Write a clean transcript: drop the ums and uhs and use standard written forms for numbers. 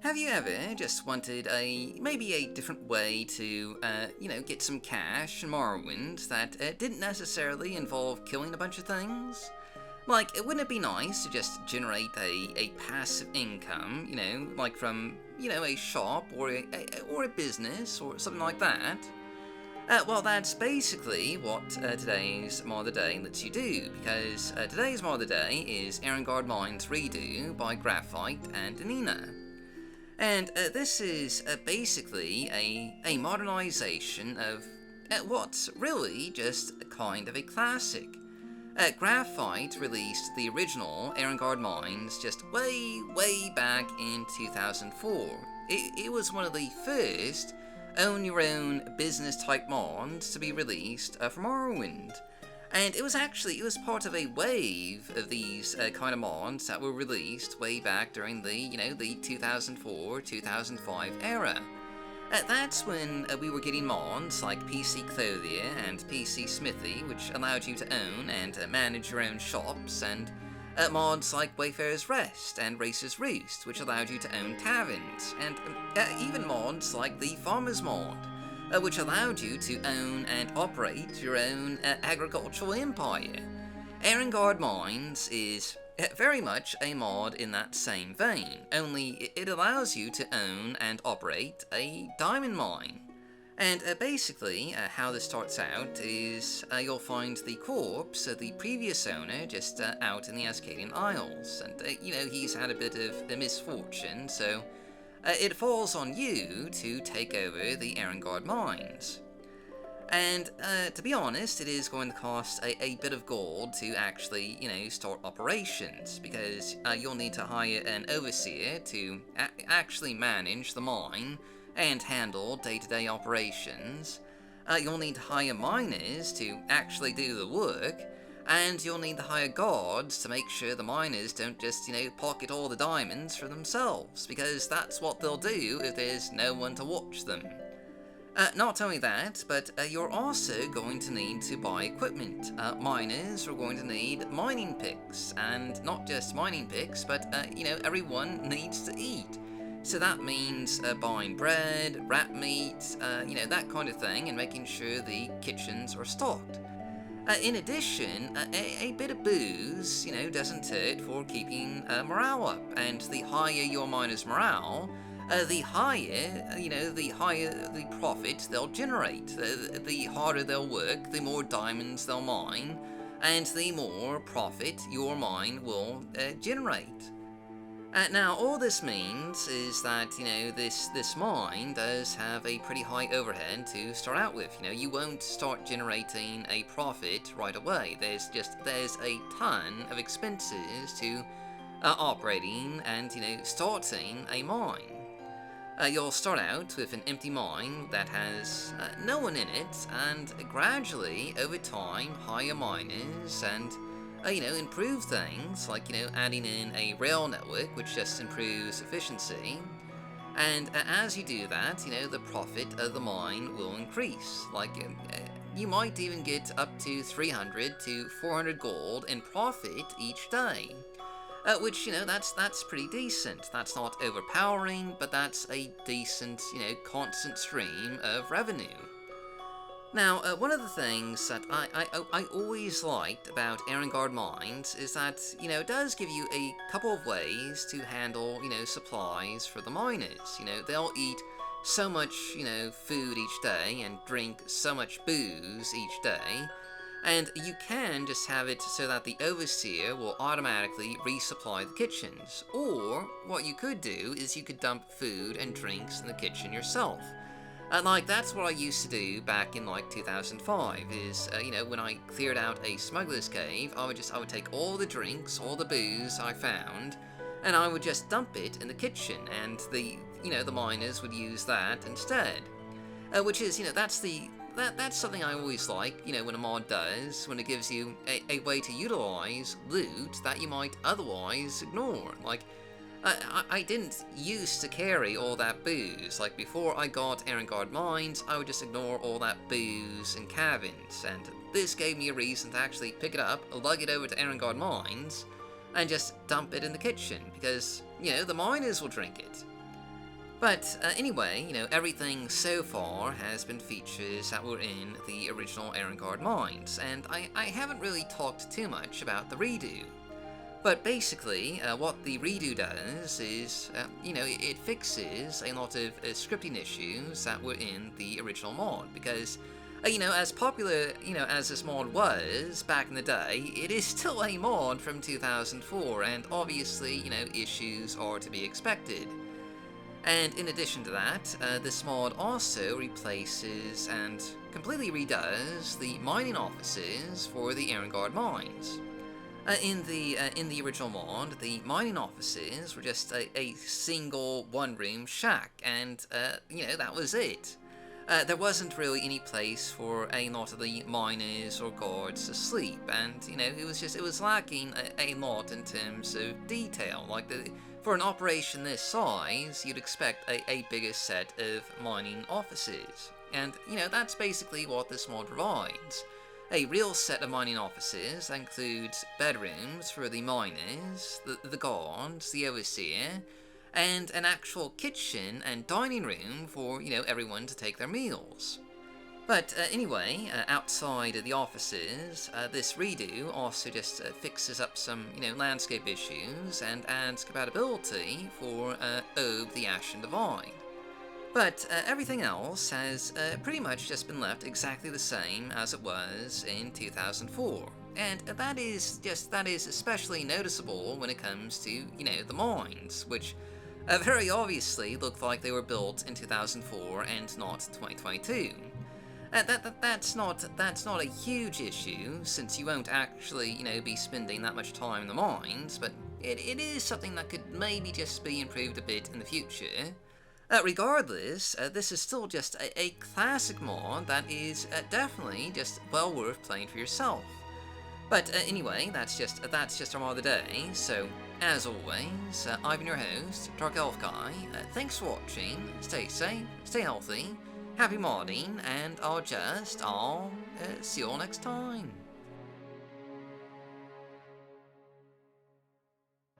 Have you ever just wanted maybe a different way to, get some cash in Morrowind that didn't necessarily involve killing a bunch of things? Like, wouldn't it be nice to just generate a passive income, like from, a shop or a business or something like that? Well, that's basically what today's Mod of the Day lets you do, because today's Mod of the Day is Erengard Mines Redo by Graphite and Nina. And this is basically a modernization of what's really just kind of a classic. Graphite released the original Erengard Mines just way back in 2004. It was one of the first own-your-own business-type mods to be released for Morrowind. And it was part of a wave of these kind of mods that were released way back during the 2004-2005 era. That's when we were getting mods like PC Clothier and PC Smithy, which allowed you to own and manage your own shops, and mods like Wayfarer's Rest and Racer's Roost, which allowed you to own taverns, and even mods like the Farmer's Mod, which allowed you to own and operate your own agricultural empire. Erengard Mines is very much a mod in that same vein, only it allows you to own and operate a diamond mine. And basically, how this starts out is you'll find the corpse of the previous owner just out in the Ascadian Isles, and he's had a bit of a misfortune, so it falls on you to take over the Erengard Mines. And to be honest, it is going to cost a bit of gold to actually, start operations, because you'll need to hire an overseer to actually manage the mine and handle day-to-day operations. You'll need to hire miners to actually do the work, and you'll need to hire guards to make sure the miners don't just, pocket all the diamonds for themselves, because that's what they'll do if there's no one to watch them. Not only that, but you're also going to need to buy equipment. Miners are going to need mining picks, and not just mining picks, but, everyone needs to eat. So that means buying bread, rat meat, that kind of thing, and making sure the kitchens are stocked. In addition, a bit of booze, doesn't hurt for keeping morale up, and the higher your miners' morale, the higher the profit they'll generate. The harder they'll work, the more diamonds they'll mine, and the more profit your mine will generate. Now, all this means is that, this mine does have a pretty high overhead to start out with. You won't start generating a profit right away. There's a ton of expenses to operating and, starting a mine. You'll start out with an empty mine that has no one in it, and gradually, over time, hire miners and improve things, like, adding in a rail network, which just improves efficiency. And as you do that, the profit of the mine will increase. Like, you might even get up to 300 to 400 gold in profit each day. Which, that's pretty decent. That's not overpowering, but that's a decent, constant stream of revenue. Now, one of the things that I always liked about Erengard Mines is that, it does give you a couple of ways to handle, supplies for the miners. They'll eat so much, food each day and drink so much booze each day, and you can just have it so that the overseer will automatically resupply the kitchens. Or, what you could do is you could dump food and drinks in the kitchen yourself. That's what I used to do back in, 2005, is, when I cleared out a smuggler's cave, I would take all the drinks, all the booze I found, and I would just dump it in the kitchen, and the miners would use that instead. Which is, that's something I always like, when a mod does, when it gives you a way to utilize loot that you might otherwise ignore. I didn't used to carry all that booze. Before I got Erengard Mines, I would just ignore all that booze in caverns, and this gave me a reason to actually pick it up, lug it over to Erengard Mines, and just dump it in the kitchen, because, the miners will drink it. But anyway, everything so far has been features that were in the original Erengard mines, and I haven't really talked too much about the redo. But basically, what the redo does is, it fixes a lot of scripting issues that were in the original mod, because, as popular, as this mod was back in the day, it is still a mod from 2004, and obviously, issues are to be expected. And in addition to that, this mod also replaces and completely redoes the mining offices for the Erengard mines. In the original mod, the mining offices were just a single one-room shack, and that was it. There wasn't really any place for a lot of the miners or guards to sleep, and it was lacking a lot in terms of detail. Like for an operation this size, you'd expect a bigger set of mining offices, and that's basically what this mod provides. A real set of mining offices that includes bedrooms for the miners, the guards, the overseer, and an actual kitchen and dining room for, everyone to take their meals. But anyway, outside of the offices, this redo also just fixes up some, landscape issues and adds compatibility for OAAB the Ashen Divide. But everything else has pretty much just been left exactly the same as it was in 2004. And that is especially noticeable when it comes to, the mines, which very obviously look like they were built in 2004 and not 2022. That's not a huge issue, since you won't actually, be spending that much time in the mines, but it is something that could maybe just be improved a bit in the future. Regardless, this is still just a classic mod that is definitely just well worth playing for yourself. But anyway, that's just our mod of the day. So as always, I've been your host, Dark Elf Guy. Thanks for watching. Stay safe, stay healthy, happy modding, and I'll see you all next time.